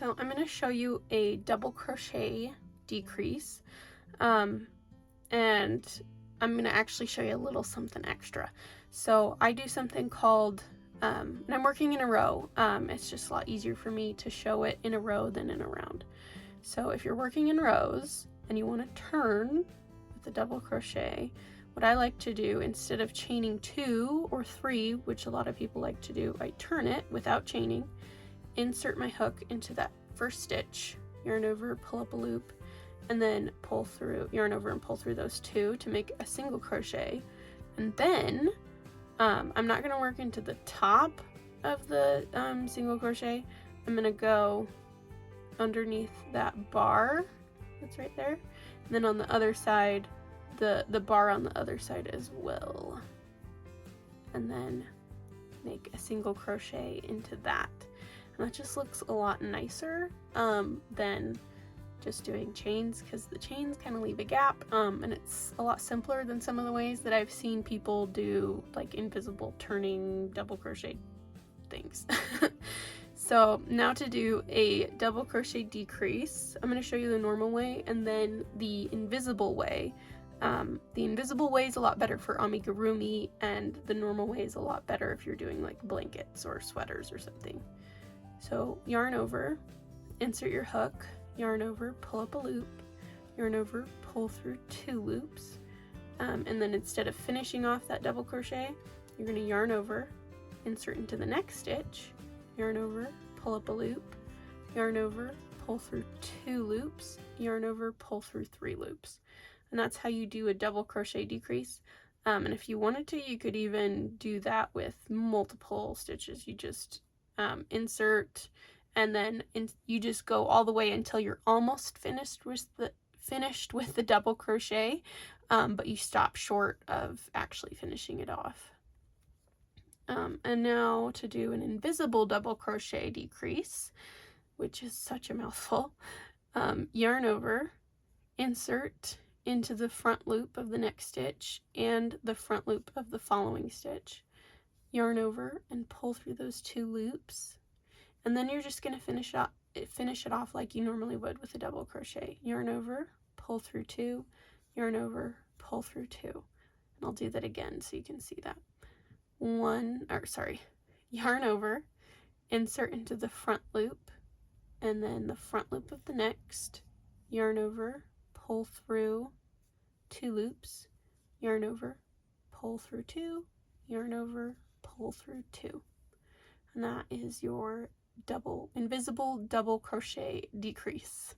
So I'm going to show you a double crochet decrease, and I'm going to actually show you a little something extra. So I do something called, and I'm working in a row. It's just a lot easier for me to show it in a row than in a round. So if you're working in rows and you want to turn with the double crochet, what I like to do, instead of chaining 2 or 3, which a lot of people like to do, I turn it without chaining, insert my hook into that first stitch, yarn over, pull up a loop, and then pull through, yarn over and pull through those 2 to make a single crochet. And then I'm not going to work into the top of the single crochet. I'm going to go underneath that bar that's right there, and then on the other side, the bar on the other side as well, and then make a single crochet into that. And that just looks a lot nicer than just doing chains, because the chains kind of leave a gap, and it's a lot simpler than some of the ways that I've seen people do like invisible turning double crochet things. So now to do a double crochet decrease, I'm going to show you the normal way and then the invisible way. The invisible way is a lot better for amigurumi, and the normal way is a lot better if you're doing like blankets or sweaters or something. So yarn over, insert your hook, yarn over, pull up a loop, yarn over, pull through 2 loops, and then instead of finishing off that double crochet, you're going to yarn over, insert into the next stitch, yarn over, pull up a loop, yarn over, pull through 2 loops, yarn over, pull through 3 loops. And that's how you do a double crochet decrease. And if you wanted to, you could even do that with multiple stitches. You just insert, and then you just go all the way until you're almost finished with the double crochet, but you stop short of actually finishing it off. And now to do an invisible double crochet decrease, which is such a mouthful, yarn over, insert into the front loop of the next stitch and the front loop of the following stitch, yarn over and pull through those 2 loops, and then you're just going to finish it off like you normally would with a double crochet. Yarn over, pull through 2, yarn over, pull through 2, and I'll do that again so you can see that. Yarn over, insert into the front loop and then the front loop of the next, yarn over, pull through 2 loops, yarn over, pull through 2, yarn over, pull through 2. And that is your invisible double crochet decrease.